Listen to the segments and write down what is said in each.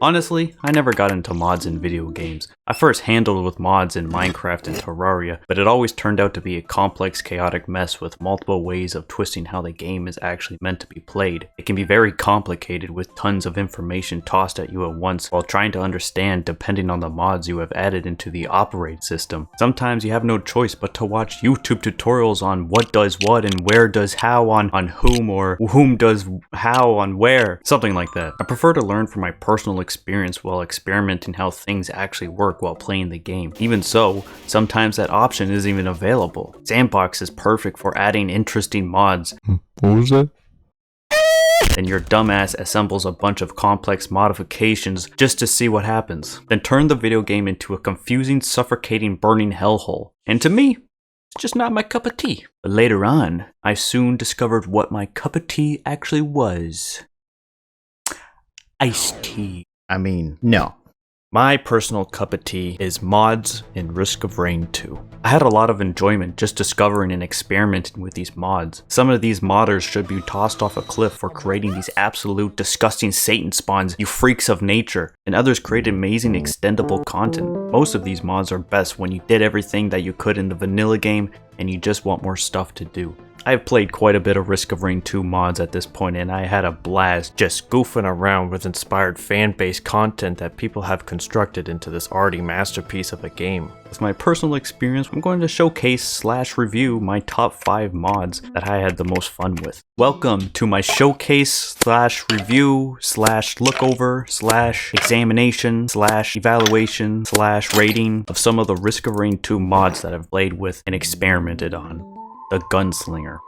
Honestly, I never got into mods in video games. I first handled with mods in Minecraft and Terraria, but it always turned out to be a complex, chaotic mess with multiple ways of twisting how the game is actually meant to be played. It can be very complicated with tons of information tossed at you at once while trying to understand depending on the mods you have added into the operating system. Sometimes you have no choice but to watch YouTube tutorials on what does what and where does how on whom, or whom does how on where, something like that. I prefer to learn from my personal experience while experimenting how things actually work while playing the game. Even so, sometimes that option isn't even available. Sandbox is perfect for adding interesting mods. What was that? Then your dumbass assembles a bunch of complex modifications just to see what happens. Then turn the video game into a confusing, suffocating, burning hellhole. And to me, it's just not my cup of tea. But later on, I soon discovered what my cup of tea actually was. Iced tea. I mean, no. My personal cup of tea is mods in Risk of Rain 2. I had a lot of enjoyment just discovering and experimenting with these mods. Some of these modders should be tossed off a cliff for creating these absolute disgusting Satan spawns, you freaks of nature, and others created amazing extendable content. Most of these mods are best when you did everything that you could in the vanilla game and you just want more stuff to do. I have played quite a bit of Risk of Rain 2 mods at this point, and I had a blast just goofing around with inspired fan-based content that people have constructed into this arty masterpiece of a game. With my personal experience, I'm going to showcase/review my top 5 mods that I had the most fun with. Welcome to my showcase/review/lookover/examination/evaluation/rating of some of the Risk of Rain 2 mods that I've played with and experimented on. The Gunslinger.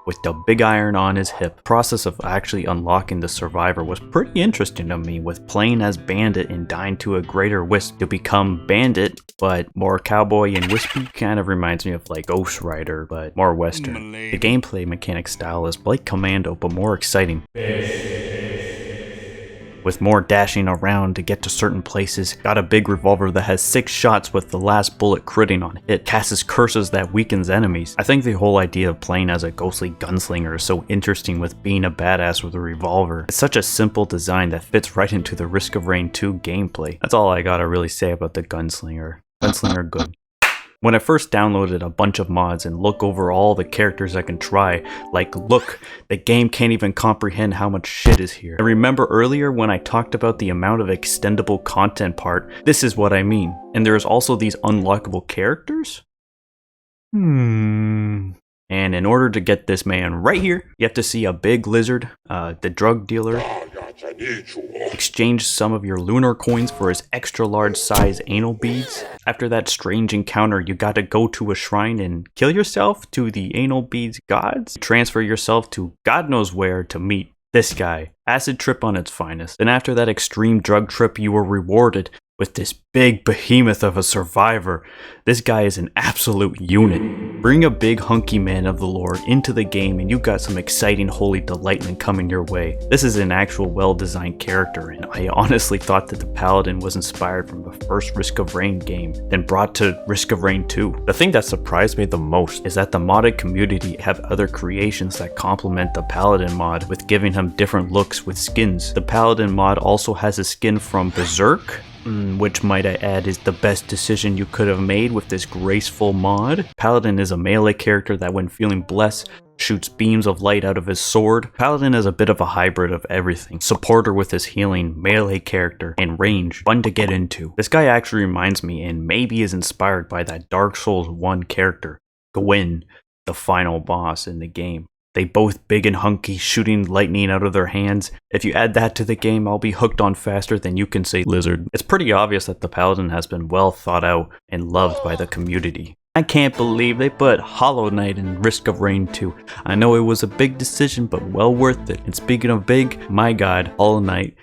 With the big iron on his hip. Process of actually unlocking the survivor was pretty interesting to me, with playing as Bandit and dying to a greater wisp to become Bandit, but more cowboy and wispy. Kind of reminds me of like Ghost Rider, but more western. The gameplay mechanic style is like Commando, but more exciting. With more dashing around to get to certain places. Got a big revolver that has 6 shots with the last bullet critting on hit. Casts curses that weakens enemies. I think the whole idea of playing as a ghostly gunslinger is so interesting, with being a badass with a revolver. It's such a simple design that fits right into the Risk of Rain 2 gameplay. That's all I gotta really say about the Gunslinger. Gunslinger good. When I first downloaded a bunch of mods and look over all the characters I can try, like look, the game can't even comprehend how much shit is here. I remember earlier when I talked about the amount of extendable content part, this is what I mean. And there's also these unlockable characters? And in order to get this man right here, you have to see a big lizard, the drug dealer, exchange some of your lunar coins for his extra large size anal beads. After that strange encounter, you gotta go to a shrine and kill yourself to the anal beads gods. Transfer yourself to God knows where to meet this guy. Acid trip on its finest. Then after that extreme drug trip, you were rewarded with this big behemoth of a survivor. This guy is an absolute unit. Bring a big hunky man of the Lord into the game and you got some exciting holy delightment coming your way. This is an actual well-designed character, and I honestly thought that the Paladin was inspired from the first Risk of Rain game, then brought to Risk of Rain 2. The thing that surprised me the most is that the modded community have other creations that complement the Paladin mod with giving him different looks with skins. The Paladin mod also has a skin from Berserk, which might I add is the best decision you could have made with this graceful mod. Paladin is a melee character that when feeling blessed, shoots beams of light out of his sword. Paladin is a bit of a hybrid of everything. Supporter with his healing, melee character, and range. Fun to get into. This guy actually reminds me and maybe is inspired by that Dark Souls 1 character, Gwyn, the final boss in the game. They both big and hunky, shooting lightning out of their hands. If you add that to the game, I'll be hooked on faster than you can say lizard. It's pretty obvious that the Paladin has been well thought out and loved by the community. I can't believe they put Hollow Knight in Risk of Rain 2. I know it was a big decision, but well worth it. And speaking of big, my god, Hollow Knight,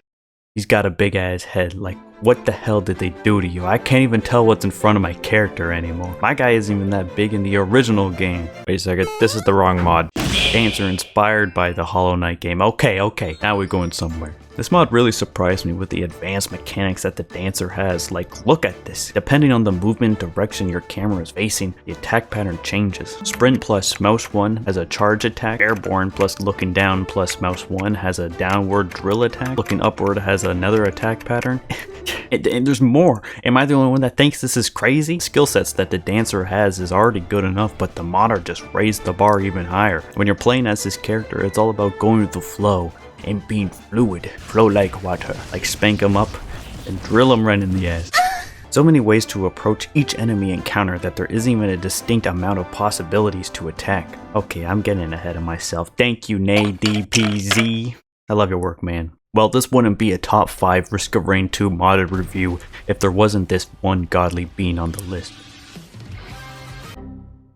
he's got a big ass head. Like, what the hell did they do to you? I can't even tell what's in front of my character anymore. My guy isn't even that big in the original game. Wait a second, this is the wrong mod. Games are inspired by the Hollow Knight game. Okay, now we're going somewhere. This mod really surprised me with the advanced mechanics that the Dancer has. Like, look at this. Depending on the movement direction your camera is facing, the attack pattern changes. Sprint plus mouse 1 has a charge attack. Airborne plus looking down plus mouse 1 has a downward drill attack. Looking upward has another attack pattern. And there's more. Am I the only one that thinks this is crazy? Skill sets that the Dancer has is already good enough, but the modder just raised the bar even higher. When you're playing as this character, it's all about going with the flow and being fluid. Flow like water. Like spank them up and drill them right in the ass. So many ways to approach each enemy encounter that there isn't even a distinct amount of possibilities to attack. Okay, I'm getting ahead of myself. Thank you, NayDPZ. I love your work, man. Well, this wouldn't be a top 5 Risk of Rain 2 modded review if there wasn't this one godly bean on the list.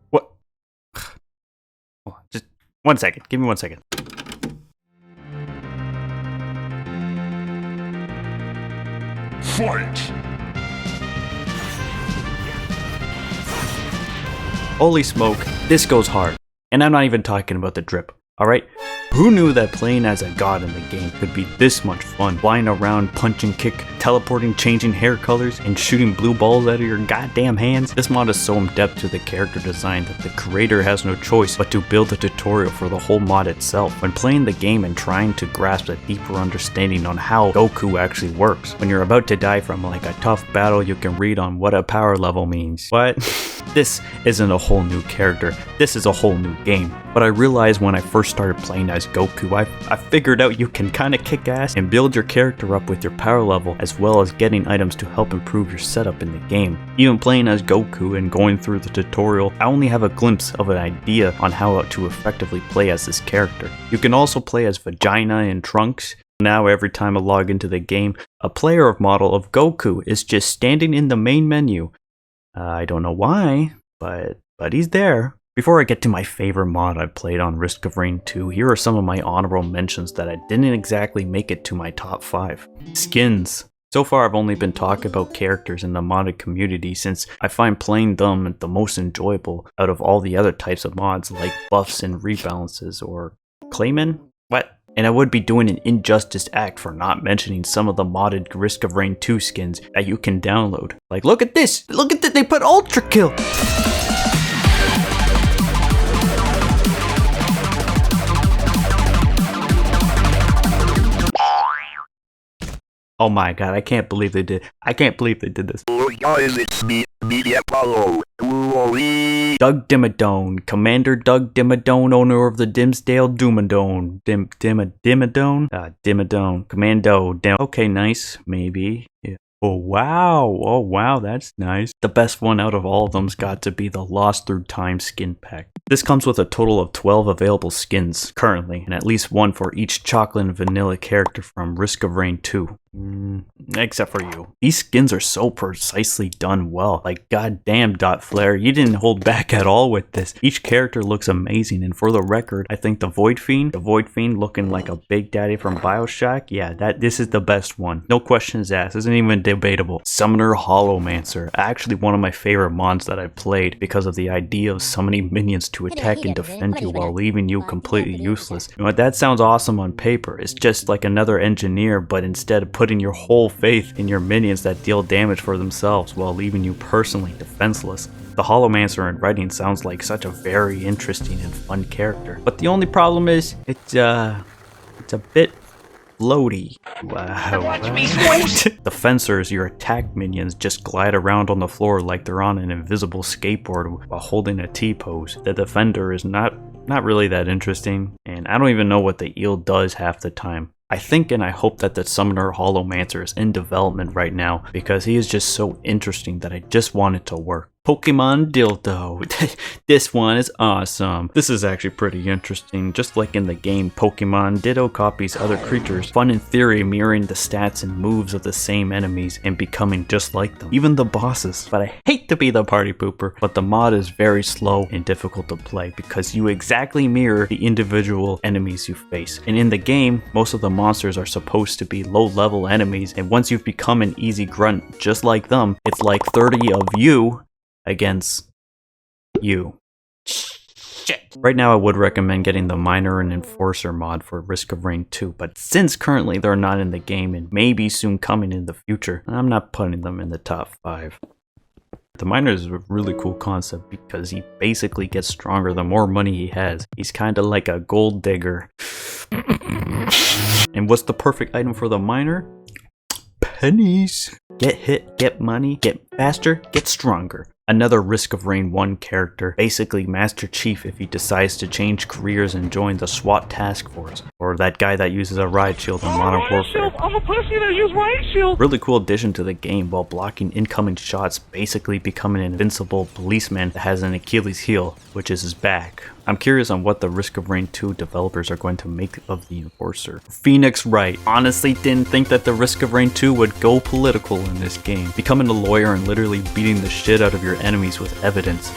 What? Hold on, just 1 second. Give me 1 second. Fight! Holy smoke, this goes hard. And I'm not even talking about the drip, alright? Who knew that playing as a god in the game could be this much fun? Flying around, punching, kick, teleporting, changing hair colors, and shooting blue balls out of your goddamn hands? This mod is so in depth to the character design that the creator has no choice but to build a tutorial for the whole mod itself. When playing the game and trying to grasp a deeper understanding on how Goku actually works, when you're about to die from like a tough battle, you can read on what a power level means. What? This isn't a whole new character, this is a whole new game. But I realized when I first started playing as Goku, I figured out you can kinda kick ass and build your character up with your power level as well as getting items to help improve your setup in the game. Even playing as Goku and going through the tutorial, I only have a glimpse of an idea on how to effectively play as this character. You can also play as Vagina and Trunks. Now every time I log into the game, a player model of Goku is just standing in the main menu. I don't know why, but he's there. Before I get to my favorite mod I've played on Risk of Rain 2, here are some of my honorable mentions that I didn't exactly make it to my top 5. Skins. So far I've only been talking about characters in the modded community since I find playing them the most enjoyable out of all the other types of mods like buffs and rebalances or Clayman? What? And I would be doing an injustice act for not mentioning some of the modded Risk of Rain 2 skins that you can download. Like, look at this! Look at that! They put Ultra Kill! Oh my god, I can't believe they did. I can't believe they did this. Doug Dimmadome, Commander Doug Dimmadome, owner of the Dimsdale Dimmadome. Dimmadome. Commando. Okay, nice. Maybe. Yeah. Oh wow, that's nice. The best one out of all of them's got to be the Lost Through Time skin pack. This comes with a total of 12 available skins currently, and at least one for each chocolate and vanilla character from Risk of Rain 2. Except for you. These skins are so precisely done well. Like, goddamn, Dot Flare, you didn't hold back at all with this. Each character looks amazing, and for the record, I think the Void Fiend looking like a Big Daddy from Bioshock, yeah, this is the best one. No questions asked, isn't even debatable. Summoner Holomancer, actually one of my favorite mods that I've played because of the idea of summoning minions to attack and defend you while leaving you completely useless. You know, that sounds awesome on paper. It's just like another engineer, but instead of putting your whole faith in your minions that deal damage for themselves while leaving you personally defenseless. The Holomancer in writing sounds like such a very interesting and fun character. But the only problem is, it's a bit floaty. Wow. The fencers, your attack minions, just glide around on the floor like they're on an invisible skateboard while holding a T-pose. The defender is not really that interesting, and I don't even know what the eel does half the time. I think and I hope that the Summoner Holomancer is in development right now because he is just so interesting that I just want it to work. Pokemon Dildo. This one is awesome. This is actually pretty interesting. Just like in the game, Pokemon Ditto copies other creatures, fun in theory mirroring the stats and moves of the same enemies and becoming just like them. Even the bosses. But I hate to be the party pooper, but the mod is very slow and difficult to play because you exactly mirror the individual enemies you face. And in the game, most of the monsters are supposed to be low level enemies, and once you've become an easy grunt just like them, it's like 30 of you against you. Shit. Right now I would recommend getting the Miner and Enforcer mod for Risk of Rain 2, but since currently they're not in the game and maybe soon coming in the future, I'm not putting them in the top 5. The Miner is a really cool concept because he basically gets stronger the more money he has. He's kinda like a gold digger. And what's the perfect item for the Miner? Pennies. Get hit, get money, get faster, get stronger. Another Risk of Rain 1 character, basically Master Chief if he decides to change careers and join the SWAT task force, or that guy that uses a riot shield in Modern Warfare. I'm a pussy that use riot shield. Really cool addition to the game while blocking incoming shots, basically becoming an invincible policeman that has an Achilles heel, which is his back. I'm curious on what the Risk of Rain 2 developers are going to make of the Enforcer. Phoenix Wright honestly didn't think that the Risk of Rain 2 would go political in this game, becoming a lawyer and literally beating the shit out of your enemies with evidence.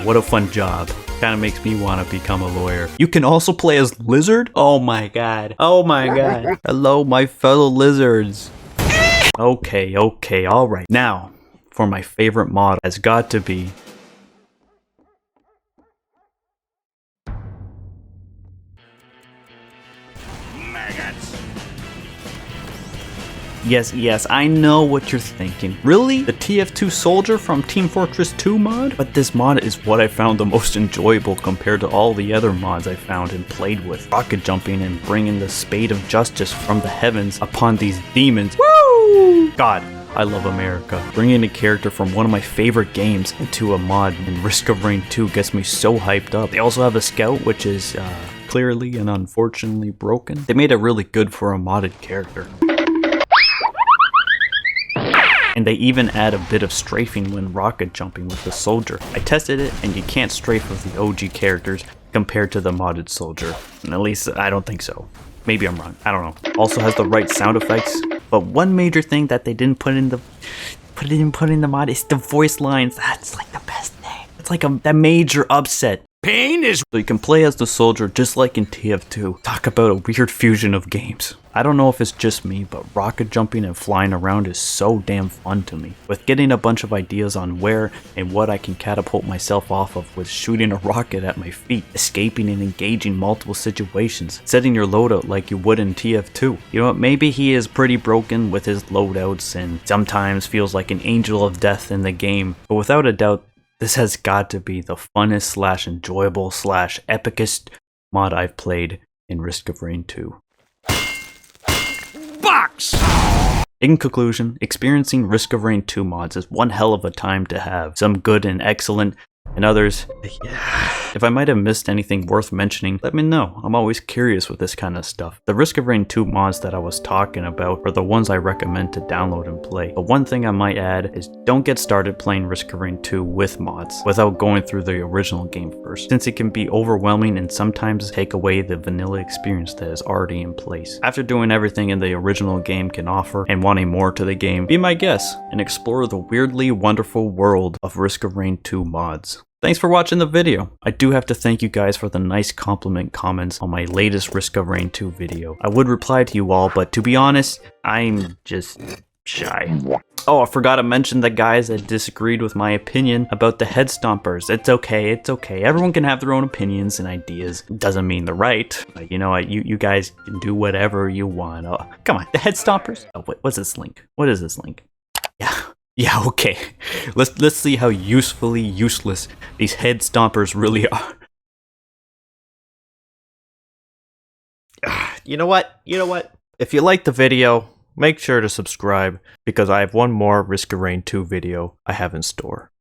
What a fun job. Kinda makes me wanna become a lawyer. You can also play as Lizard? Oh my god. Oh my god. Hello my fellow lizards. Okay, alright. Now, for my favorite mod has got to be Yes, I know what you're thinking. Really? The TF2 Soldier from Team Fortress 2 mod? But this mod is what I found the most enjoyable compared to all the other mods I found and played with. Rocket jumping and bringing the spade of justice from the heavens upon these demons. Woo! God, I love America. Bringing a character from one of my favorite games into a mod in Risk of Rain 2 gets me so hyped up. They also have a scout, which is clearly and unfortunately broken. They made it really good for a modded character. And they even add a bit of strafing when rocket jumping with the soldier. I tested it and you can't strafe with the OG characters compared to the modded soldier. At least I don't think so. Maybe I'm wrong, I don't know. Also has the right sound effects, but one major thing that they didn't put in the mod is the voice lines. That's like the best thing. It's like that major upset. Pain is so you can play as the soldier just like in TF2. Talk about a weird fusion of games. I don't know if it's just me, but rocket jumping and flying around is so damn fun to me. With getting a bunch of ideas on where and what I can catapult myself off of with shooting a rocket at my feet, escaping and engaging multiple situations, setting your loadout like you would in TF2. You know what, maybe he is pretty broken with his loadouts and sometimes feels like an angel of death in the game, but without a doubt, this has got to be the funnest / enjoyable / epicest mod I've played in Risk of Rain 2. Box! In conclusion, experiencing Risk of Rain 2 mods is one hell of a time to have. Some good and excellent, and others, if I might have missed anything worth mentioning, let me know. I'm always curious with this kind of stuff. The Risk of Rain 2 mods that I was talking about are the ones I recommend to download and play. But one thing I might add is don't get started playing Risk of Rain 2 with mods without going through the original game first, since it can be overwhelming and sometimes take away the vanilla experience that is already in place. After doing everything in the original game can offer and wanting more to the game, be my guest and explore the weirdly wonderful world of Risk of Rain 2 mods. Thanks for watching the video. I do have to thank you guys for the nice compliment comments on my latest Risk of Rain 2 video. I would reply to you all, but to be honest, I'm just shy. Oh, I forgot to mention the guys that disagreed with my opinion about the head stompers. It's okay. Everyone can have their own opinions and ideas. Doesn't mean they're right. You know, you guys can do whatever you want. Oh, come on, the head stompers? Oh, what's this link? What is this link? Yeah, okay. Let's see how usefully useless these head stompers really are. You know what? If you liked the video, make sure to subscribe because I have one more Risk of Rain 2 video I have in store.